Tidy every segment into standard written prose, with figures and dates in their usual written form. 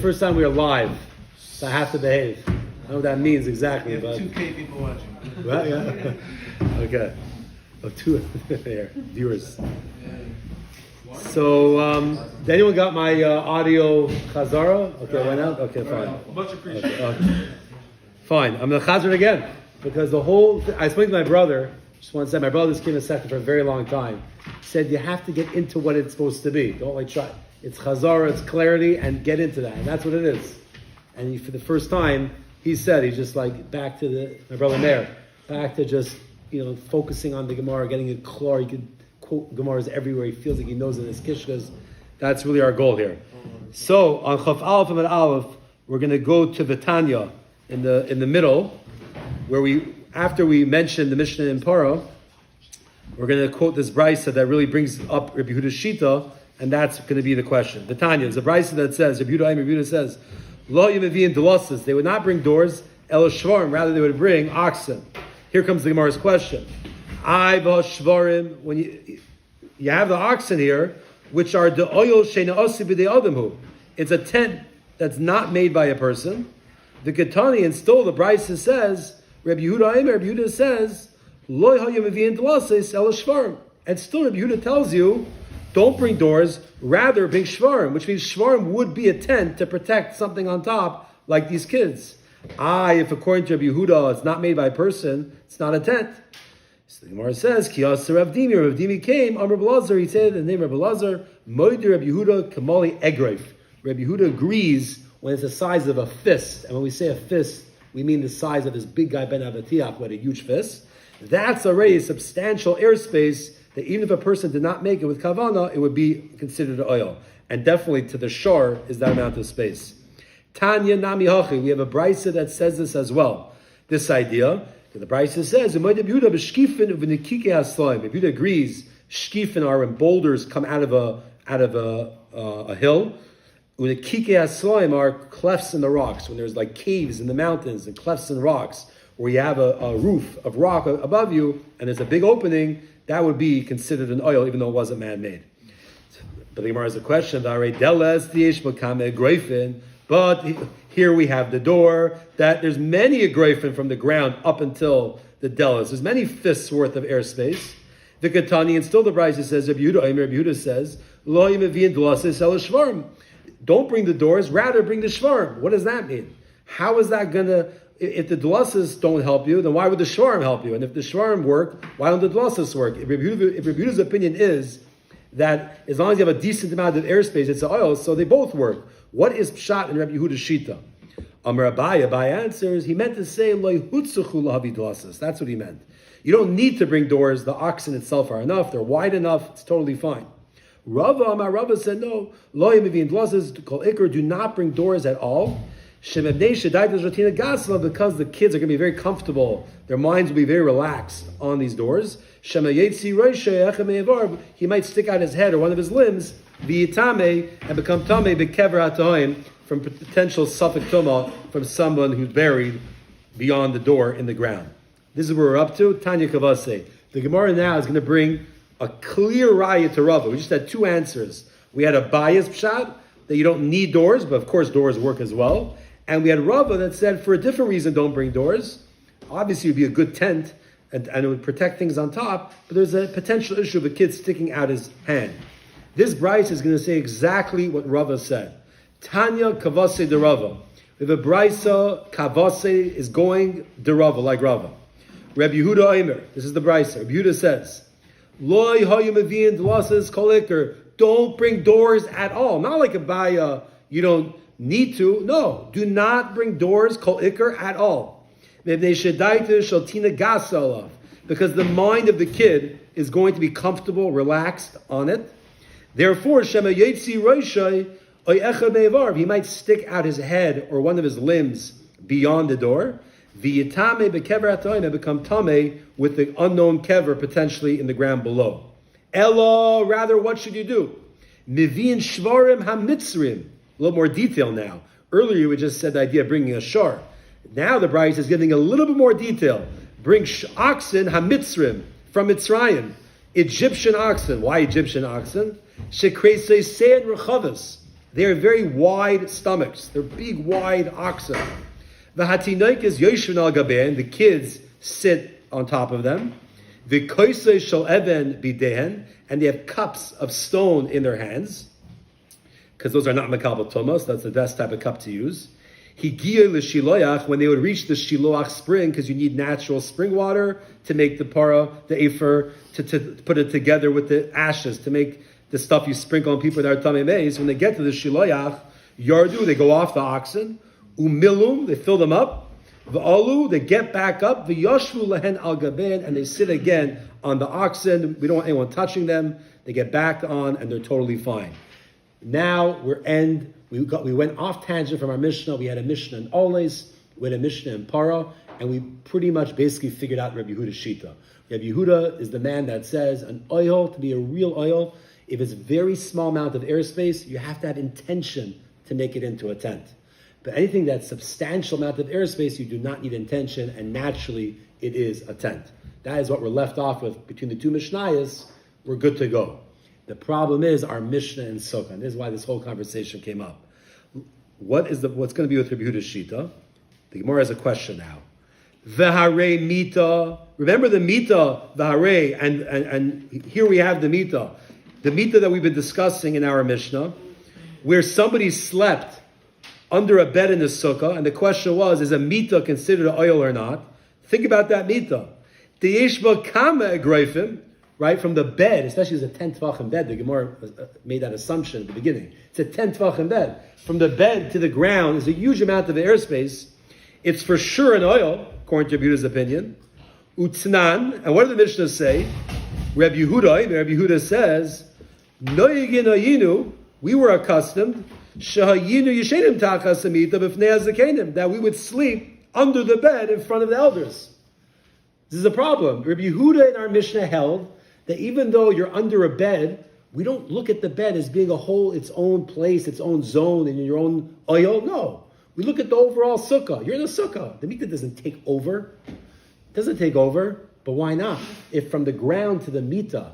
First time we are live, so I have to behave. I don't know what that means exactly, but 2K people watching. Right? Yeah. Okay. Two viewers. So, did anyone got my audio chazara? Okay, went out. Okay, fine. Much appreciated. Okay. Fine. I'm gonna chazar it again because the whole. I explained to my brother. Just want to say, my brother's came a second for a very long time. He said you have to get into what it's supposed to be. Don't try. It's chazara, it's clarity, and get into that, and that's what it is. And for the first time, he said he's just like back to my brother Meir, back to just focusing on the Gemara, getting it clear. He could quote Gemaras everywhere. He feels like he knows it in his kishkas. That's really our goal here. So on Chaf Aleph and Aleph, we're going to go to Vitanya in the middle, where after we mentioned the Mishnah in Paro, we're going to quote this brisa that really brings up Rabbi Yehuda's Shita, and that's going to be the question. Vitanya is a brisa that says, Rabbi Yehuda says, Lo Yemavin Delosses, they would not bring doors, El Shvarim, rather they would bring oxen. Here comes the Gemara's question. I Shvarim, when you have the oxen here, which are the oil sheina osi b'dei adamhu. It's a tent that's not made by a person. The Ketani, and still the brisa says, Rabbi Yehuda says, Lo Yemavin Delosses, El Shvarim. And still Rabbi Yehuda tells you, don't bring doors, rather bring shvarim, which means shvarim would be a tent to protect something on top, like these kids. If according to Rabbi Yehuda, it's not made by a person, it's not a tent. So the Gemara says, Ki Yasser Rav Dimi came, Amr Belazar, he said in the name of Rabbi Belazar, Moed Rabbi Yehuda Kamali Egreif. Rabbi Yehuda agrees when it's the size of a fist, and when we say a fist, we mean the size of this big guy Ben Avatiach who had a huge fist. That's already a substantial airspace that even if a person did not make it with kavana, it would be considered oil. And definitely to the shore is that amount of space. Tanya Nami Hachi, we have a brisa that says this as well. This idea, the brisa says, If Yehuda agrees, shkifin are when boulders come out of a hill. When the kike hasloim are clefts in the rocks, when there's like caves in the mountains and clefts in rocks, where you have a roof of rock above you, and there's a big opening, that would be considered an oil, even though it wasn't man-made. But the Gemara has a question, but here we have the door, that there's many agroifen from the ground up until the delas. There's many fists worth of airspace. The Katani, and still the brisa says, Rabbi Yehuda says, don't bring the doors, rather bring the shvarim. What does that mean? How is that going to... If the dlasses don't help you, then why would the shvarim help you? And if the shvarim work, why don't the dlasses work? If Rabbi Yehuda's opinion is that as long as you have a decent amount of airspace, it's an oil, so they both work. What is pshat in Rabbi Yehuda's shita? Amar Abaye answers, he meant to say, Lo yhutzuchu lahavi dlasses. That's what he meant. You don't need to bring doors. The oxen itself are enough. They're wide enough. It's totally fine. Rava said, no. Lo yemavin dlasses, kol ikr, do not bring doors at all. Because the kids are going to be very comfortable, their minds will be very relaxed on these doors. He might stick out his head or one of his limbs, and become tameh from potential suffolk tumah from someone who's buried beyond the door in the ground. This is where we're up to. Tanya Kavase. The Gemara now is going to bring a clear raya to Rava. We just had two answers. We had a bias pshat that you don't need doors, but of course doors work as well. And we had Rava that said, for a different reason, don't bring doors. Obviously, it would be a good tent, and it would protect things on top, but there's a potential issue of a kid sticking out his hand. This brisa is going to say exactly what Rava said. Tanya kavase de Rava. If a brisa, kavase is going de Rava, like Rava. Rabbi Yehuda Aimer, this is the brisa. Rabbi Yehuda says, Loi hayum avin dlasses kol ikr. Don't bring doors at all. Not like a baya, you don't need to. No, do not bring doors, kol ikr, at all. Because the mind of the kid is going to be comfortable, relaxed on it. Therefore, he might stick out his head or one of his limbs beyond the door. And become tame with the unknown kever potentially in the ground below. Ella, rather, what should you do? Mivin shvarim hamitzrim. A little more detail now. Earlier we just said the idea of bringing a shar. Now the brayz is giving a little bit more detail. Bring oxen hamitzrim from Mitzrayim. Egyptian oxen. Why Egyptian oxen? Shekreisei se'ed rechavas. They are very wide stomachs. They're big, wide oxen. The hatinoik is yoshvin al gabein. The kids sit on top of them. The koisei shel even bidehen, and they have cups of stone in their hands, because those are not makabel tomos. That's the best type of cup to use. Higiya l'shiloach, when they would reach the shiloach spring, because you need natural spring water to make the para, the afer, to put it together with the ashes, to make the stuff you sprinkle on people that are tamei meis. When they get to the shiloach, yardu, they go off the oxen. Umilum, they fill them up. V'alu, they get back up. V'yoshvu lehen al gaben, and they sit again on the oxen. We don't want anyone touching them. They get back on, and they're totally fine. Now we went off tangent from our Mishnah. We had a Mishnah in Oles, we had a Mishnah in Para, and we pretty much basically figured out Rabbi Yehuda's shita. Rabbi Yehuda is the man that says an oil, to be a real oil, if it's a very small amount of airspace, you have to have intention to make it into a tent. But anything that's substantial amount of airspace, you do not need intention, and naturally it is a tent. That is what we're left off with between the two Mishnayos. We're good to go. The problem is our Mishnah and Sukkah, and this is why this whole conversation came up. What's going to be with Rabbi Yehuda's shita? The Gemara has a question now. V'harei mita. Remember the mita, v'harei, and here we have the mita. The mita that we've been discussing in our Mishnah, where somebody slept under a bed in the sukkah, and the question was, is a mita considered an oil or not? Think about that mita. The yeshba kama egroifim, right, from the bed, especially as a 10 tvachim bed. The Gemara made that assumption at the beginning. It's a 10 tvachim bed. From the bed to the ground is a huge amount of airspace. It's for sure an oil, according to Rabbi Yehuda's opinion. Utnan, and what did the Mishnah say? Rabbi Yehuda says, Noyigin ayinu, we were accustomed, Shahayinu yeshenim tachas amita b'fnei hazakenim, that we would sleep under the bed in front of the elders. This is a problem. Rabbi Yehuda in our Mishnah held that even though you're under a bed, we don't look at the bed as being a whole, its own place, its own zone, and your own oil. No. We look at the overall sukkah. You're in a sukkah. The mita doesn't take over. It doesn't take over, but why not? If from the ground to the mita,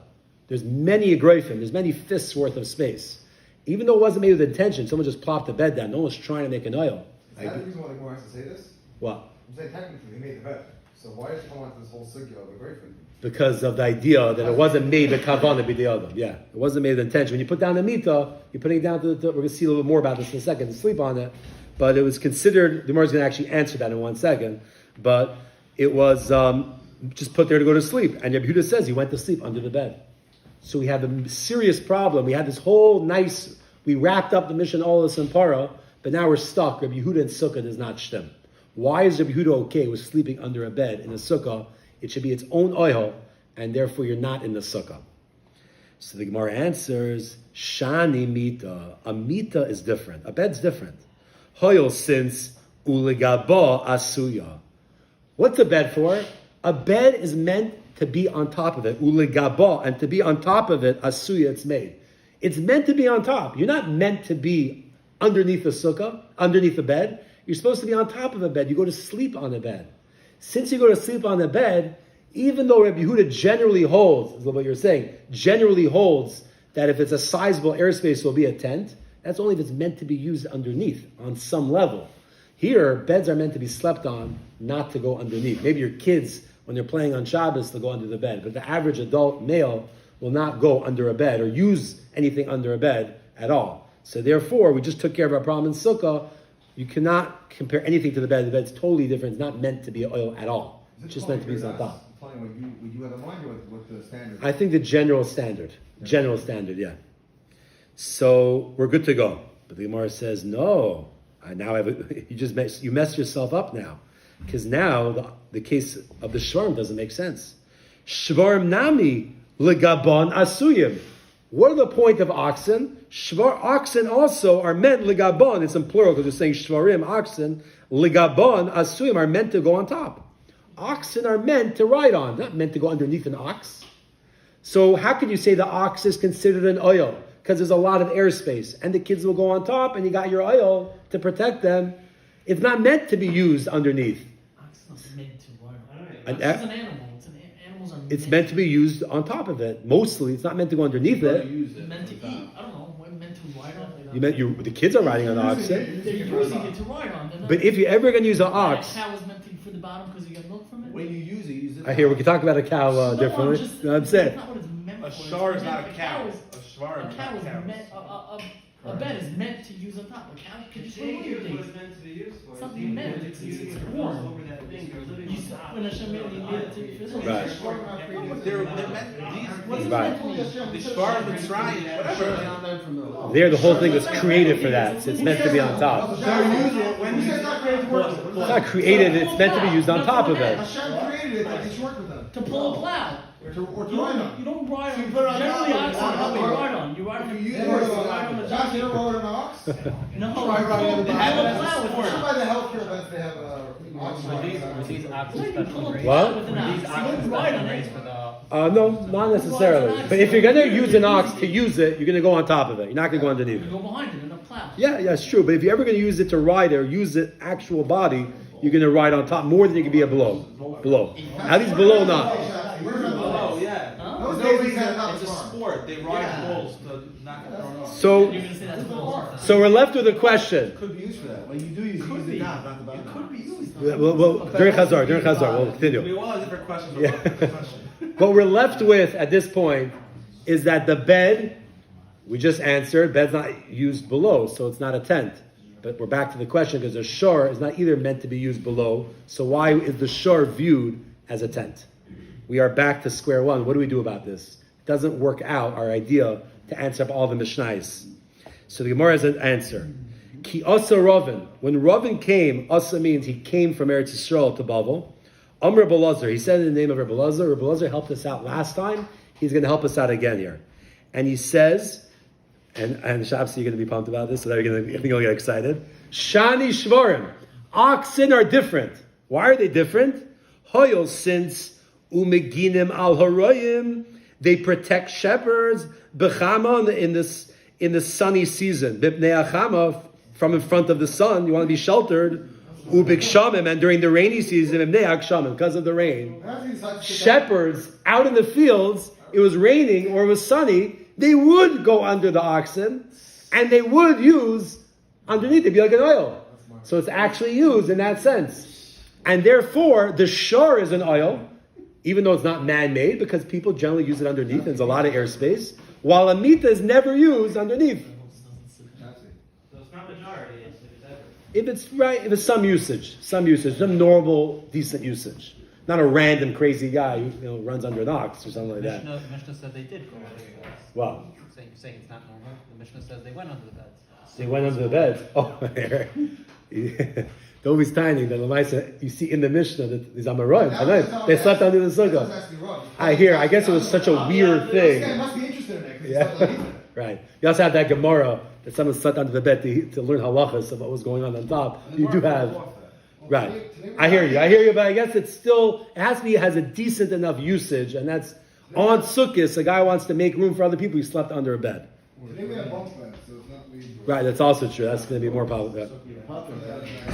there's many agroifim, there's many fists worth of space. Even though it wasn't made with intention, someone just plopped the bed down. No one's trying to make an oil. Is that the reason why the Gemara has to say this? What? I'm saying technically they made the bed. So why is it come onto this whole sugya of a grapefruit? Because of the idea that it wasn't made with kavanah b'di'adam. Yeah, it wasn't made with intention. When you put down the mita, you're putting it down to the. We're going to see a little bit more about this in a second. To sleep on it, but it was considered. The Gemara is going to actually answer that in 1 second. But it was just put there to go to sleep. And Rabbi Yehuda says he went to sleep under the bed. So we had a serious problem. We had this whole nice. We wrapped up the mission all this in para, but now we're stuck. Rabbi Yehuda and Sukkah does not shtem. Why is Rabbi Yehuda okay with sleeping under a bed in a sukkah? It should be its own oil, and therefore you're not in the sukkah. So the Gemara answers, Shani mita. A mita is different. A bed's different. Hoyel since uligaba asuya. What's a bed for? A bed is meant to be on top of it. Uligaba, and to be on top of it, asuya, it's made. It's meant to be on top. You're not meant to be underneath the sukkah, underneath the bed. You're supposed to be on top of a bed. You go to sleep on the bed. Since you go to sleep on the bed, even though Rabbi Yehuda generally holds, is what you're saying, generally holds that if it's a sizable airspace, it will be a tent. That's only if it's meant to be used underneath on some level. Here, beds are meant to be slept on, not to go underneath. Maybe your kids, when they're playing on Shabbos, they'll go under the bed. But the average adult male will not go under a bed or use anything under a bed at all. So therefore, we just took care of our problem in Sukkah. You cannot compare anything to the bed. The bed's totally different. It's not meant to be oil at all. It's just meant to be used on top. What you have in mind or what the standard? I think the general standard. General standard, yeah. So we're good to go. But the Gemara says, no. You messed yourself up now. Because now the case of the shvarim doesn't make sense. Shvarim nami legabon asuyim. What are the point of oxen? Oxen also are meant legabon. It's in plural because we're saying shvarim, oxen. Legabon asuyim are meant to go on top. Oxen are meant to ride on, not meant to go underneath an ox. So how can you say the ox is considered an oil? Because there's a lot of airspace, and the kids will go on top, and you got your oil to protect them. It's not meant to be used underneath. Ox is not meant to ride on. It's an animal. Animals are it's meant to be used on top of it. Mostly, it's not meant to go underneath it. Meant to eat. I don't know. Meant to ride on. You meant the kids are riding on the oxen. They're using it to ride on. But if you're ever going to use an ox, That cow is meant to be for the bottom because you get milk from it. When you use it. I hear we can talk about a cow differently. Just, You know what I'm saying? That's not what it's meant A for. shar It's is not meant- a cow. A cow is meant. A bed is meant to use on top. A cow can just put your things. Something meant to use. It's warm. You stop when Hashem made it, he made it to be physical. Right. They're meant. What's it Right. meant to use? The shar, the trying, whatever. There, the whole thing was created for that. So it's meant to be on top. When you guys not created to work with them. It's not created, it's meant to be used on top of it. Hashem created it, like it's work with them. To pull a plow. Or to ride You on. don't ride So on. you put it on Generally, top, oxen, or how do you on. ride on? You ride on. If you use You it, ride on the Josh, you ever rode an ox? No, Try riding on the they have a plow with Some it. by the healthcare events, they have ox riding. No, you pull a What? plow with an ox. You don't ride on it. No, not necessarily. But if you're going to use an ox to use it, you're going to go on top of it. You're not going to go underneath You it. go behind it in a plow. Yeah, it's true. But if you're ever going to use it to ride or use the actual body, you're going to ride on top more than you can be a below. At least below not. Oh, yeah. Those There's no days we reason. had not It's a farm. sport. They ride bulls to knock it thrown off. So, You're gonna say that's bull. so we're left with a question. Could be used for that. When you do use it, use it not the bottom. Could be used. Well, during Chazar, we'll continue. We all have different questions. Yeah. What we're left with at this point is that the bed, we just answered, bed's not used below, so it's not a tent. But we're back to the question because the shore is not either meant to be used below, so why is the shore viewed as a tent? We are back to square one. What do we do about this? It doesn't work out, our idea, to answer up all the Mishnais. So the Gemara has an answer. Ki asa Ravin. When Ravin came, asa means he came from Eretz Yisrael to Bavel. Rabbi Elazar, he said in the name of Rabbi Elazar. Rabbi Elazar helped us out last time. He's going to help us out again here. And he says, and Shabsi, you're going to be pumped about this, so that you're going to, I think you'll get excited. Shani Shvarim. Oxen are different. Why are they different? Hoyel, since umeginim al haroyim, they protect shepherds. Bechama in the sunny season. Bipnei achama, from in front of the sun, you want to be sheltered. Ubikshamim, and during the rainy season, because of the rain, shepherds out in the fields, it was raining or it was sunny, they would go under the oxen and they would use underneath it, be like an oil. So it's actually used in that sense. And therefore, the shore is an oil, even though it's not man-made, because people generally use it underneath, there's a lot of airspace, while a mita is never used underneath. So it's not majority, if it's ever. If it's right, if it's some usage, some normal, decent usage. Not a random crazy guy who runs under an ox or something like that. Mishnah said they did go under the beds. Wow. Saying it's not normal. The Mishnah says they went under the beds. They went under the beds. Oh, don't be standing. The Lamaisa, you see in the Mishnah that these Amoraim, they slept under the sukkah. I guess it was such a weird This guy thing. must be interested in it. 'Cause Yeah. he's not like Right. You also have that Gemara that someone slept under the bed to learn halachas of what was going on top. You do have. Right. I hear you, but I guess it has a decent enough usage, and that's on Sukkot. A guy wants to make room for other people. He slept under a bed. Today we have bunk beds, so it's not really. Right, that's also true. That's going to be more popular.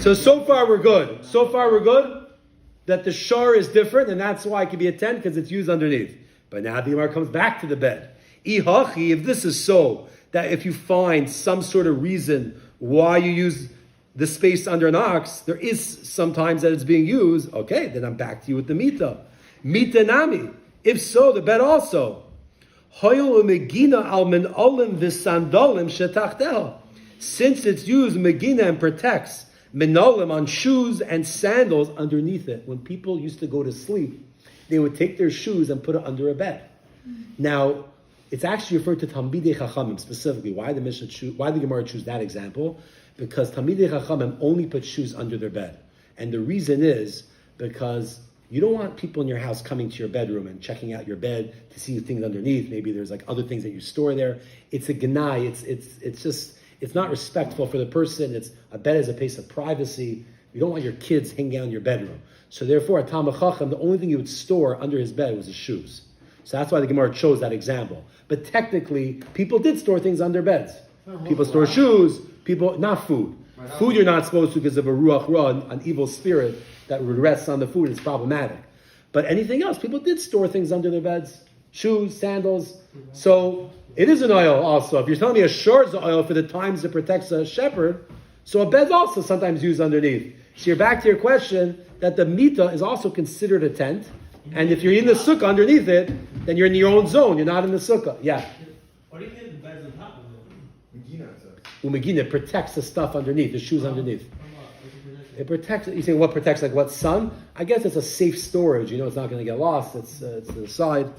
So far we're good. That the shore is different, and that's why it can be a tent, because it's used underneath. But now the Gemara comes back to the bed. Ihachi, if this is so, that if you find some sort of reason why you use the space under an ox, there is sometimes that it's being used, okay, then I'm back to you with the mita. Mita nami. If so, the bed also. Since it's used megina and protects menolim on shoes and sandals underneath it. When people used to go to sleep, they would take their shoes and put it under a bed. Now, it's actually referred to Talmidei Chachamim specifically. Why the Gemara choose that example? Because Talmidei Chachamim only put shoes under their bed. And the reason is because you don't want people in your house coming to your bedroom and checking out your bed to see things underneath. Maybe there's like other things that you store there. It's a gnai. It's not respectful for the person. A bed is a place of privacy. You don't want your kids hanging out in your bedroom. So therefore, a Talmid Chacham, the only thing you would store under his bed was his shoes. So that's why the Gemara chose that example. But technically, people did store things under beds. People store shoes. Not food. Food you're not supposed to because of a ruach ra, an evil spirit that rests on the food. It's problematic. But anything else, people did store things under their beds. shoes, sandals. So it is an oil also. If you're telling me a shor is an oil for the times it protects a shepherd, so a bed's also sometimes used underneath. So you're back to your question that the mita is also considered a tent. And if you're in the sukkah underneath it, then you're in your own zone. You're not in the sukkah. Yeah. What do you think the bed's on top of it? Megina, it says. Umegina protects the stuff underneath, the shoes underneath. It protects. You saying what protects? Like what? Sun? I guess it's a safe storage. You know, it's not going to get lost. It's to the side.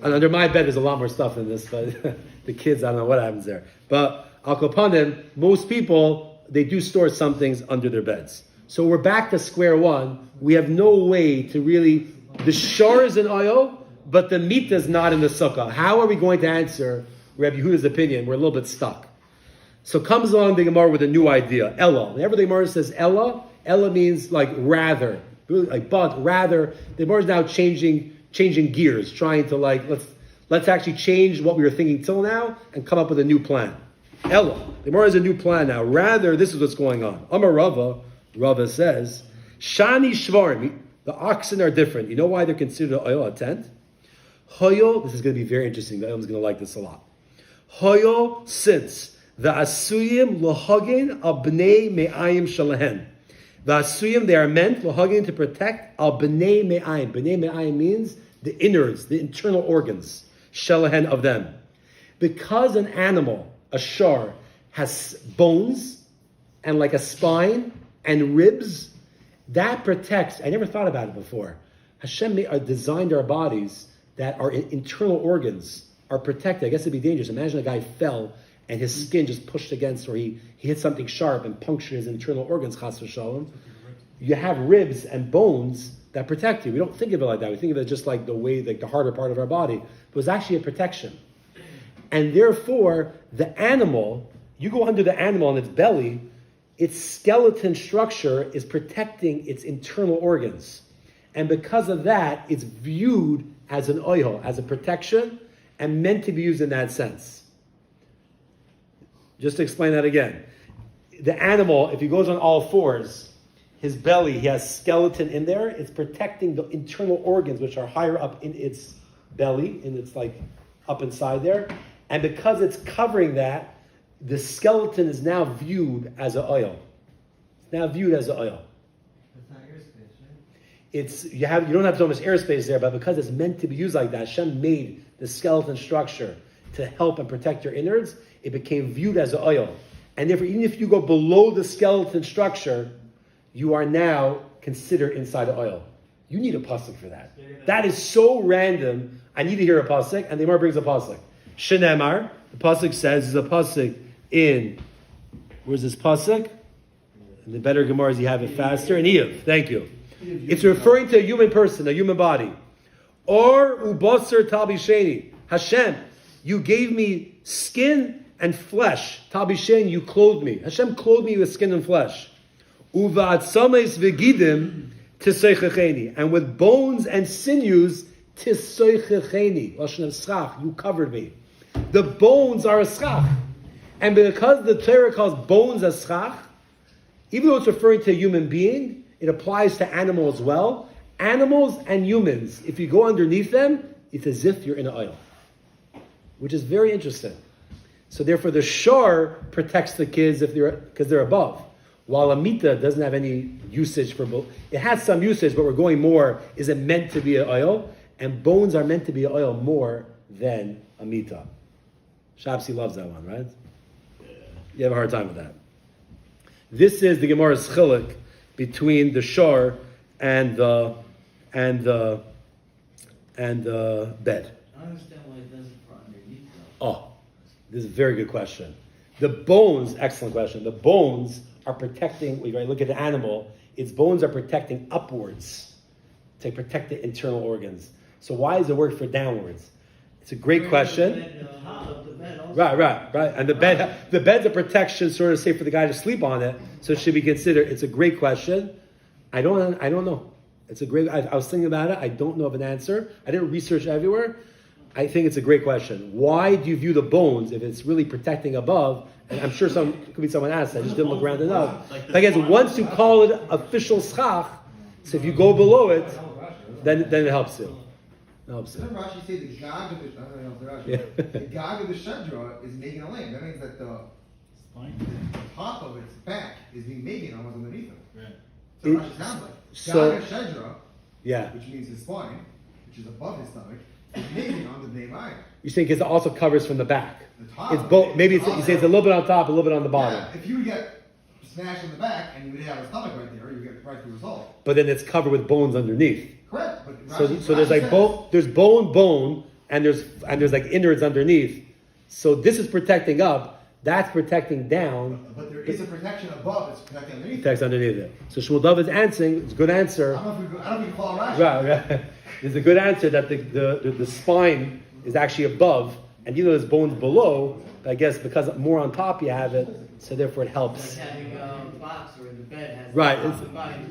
And under my bed, there's a lot more stuff in this, but the kids, I don't know what happens there. But al kopanim, most people, they do store some things under their beds. So we're back to square one. We have no way to really. The shor is an oil, but the mita is not in the sukkah. How are we going to answer Rabbi Yehuda's opinion? We're a little bit stuck. So comes along the Gemara with a new idea. Ella. Whenever the Gemara says Ella, Ella means like rather, like but rather. The Gemara is now changing gears, trying to like let's actually change what we were thinking till now and come up with a new plan. Ella. The Gemara has a new plan now. Rather, this is what's going on. Amar Rava says, Shani Shvarim. The oxen are different. You know why they're considered an oil, a tent? Hoyo. This is going to be very interesting. The Oil's going to like this a lot. Hoyo, since the asuyim lohagin al bnei me'ayim shalahen. The asuyim, they are meant lohagin to protect al bnei me'ayim. Bnei me'ayim means the innards, the internal organs, shalahen of them. Because an animal, a shar, has bones and like a spine and ribs, that protects. I never thought about it before. Hashem designed our bodies that our internal organs are protected. I guess it'd be dangerous. Imagine a guy fell and his skin just pushed against, or he hit something sharp and punctured his internal organs, chas v'shalom. You have ribs and bones that protect you. We don't think of it like that. We think of it just like the way, like the harder part of our body. But it was actually a protection. And therefore, the animal, you go under the animal on its belly, its skeleton structure is protecting its internal organs. And because of that, it's viewed as an oil, as a protection, and meant to be used in that sense. Just to explain that again. The animal, if he goes on all fours, his belly, he has skeleton in there, it's protecting the internal organs, which are higher up in its belly, and it's like up inside there. And because it's covering that, the skeleton is now viewed as an oil. It's now viewed as an oil. It's not airspace, right? You don't have so much airspace there, but because it's meant to be used like that, Hashem made the skeleton structure to help and protect your innards. It became viewed as an oil. And therefore, even if you go below the skeleton structure, you are now considered inside the oil. You need a pasuk for that. That is so random. I need to hear a pasuk, and the Gemara brings a pasuk. Shenemar, the pasuk says, is a pasuk in, where's this pasuk? And the better Gemaras, you have it faster. In Eev, thank you. It's referring to a human person, a human body. Or ubasar tabisheni. Hashem, you gave me skin and flesh. Tabisheni, you clothed me. Hashem clothed me with skin and flesh. Uvatsames v'gidim tiseichacheni. And with bones and sinews, tiseichacheni. Lashon of schach, you covered me. The bones are a schach. And because the Torah calls bones a schach, even though it's referring to a human being, it applies to animals as well. Animals and humans, if you go underneath them, it's as if you're in an oil. Which is very interesting. So therefore the shor protects the kids because they're above. While a mita doesn't have any usage for both. It has some usage, but we're going more, is it meant to be an oil? And bones are meant to be an oil more than a mita. Shabsi loves that one, right? You have a hard time with that. This is the Gemara's chiluk between the shor and the bed. I don't understand why it doesn't for underneath though. Oh, this is a very good question. The bones, excellent question. The bones are protecting, when you look at the animal, its bones are protecting upwards to protect the internal organs. So why does it work for downwards? It's a great question. Right. And the bed's a protection, sort of safe for the guy to sleep on it. So it should be considered. It's a great question. I don't know. It's a great. I was thinking about it. I don't know of an answer. I didn't research everywhere. I think it's a great question. Why do you view the bones if it's really protecting above? And I'm sure could be someone asked. I just didn't look around enough. I guess once you call it official schach, so if you go below it, then it helps you. No, so. Doesn't Rashi say the gag of the, I don't know if Rashi, Yeah. the gag of the shadra is making a lane. That means that the top of its back is being making on what's underneath it. Right. So It- Rashi sounds like so- gag of shadra, Yeah. which means his spine, which is above his stomach, is making on the name iron. You're saying because it also covers from the back. The top It's of both. it Maybe is it's, you also- say it's a little bit on top, a little bit on the bottom. Yeah, if you would get smashed in the back and you would have a stomach right there, you would get right the result. But then it's covered with bones underneath. Correct. But So, Rashi- so there's Rashi like says- bone, there's bone, and there's like innards underneath. So this is protecting up, that's protecting down, But there is a protection above, it's protecting underneath. protects underneath it. So Shmuel David's answering, it's a good answer. I don't know if you follow Rashi. Right. It's a good answer that the spine is actually above, and even though there's bones below, I guess because more on top you have it, so therefore it helps. Like having a box or the bed has Right, a it's-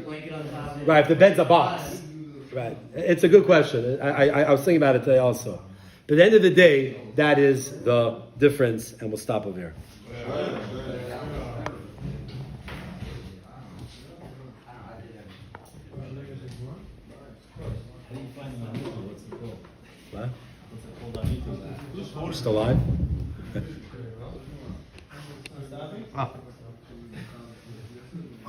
blanket on top of it. Right, if the bed's a box. Right. It's a good question. I was thinking about it today also. But at the end of the day, that is the difference, and we'll stop over here. How do you find the Hamilton? What's the code? What? What's it called Hamilton? Still alive? Stopping? Ah.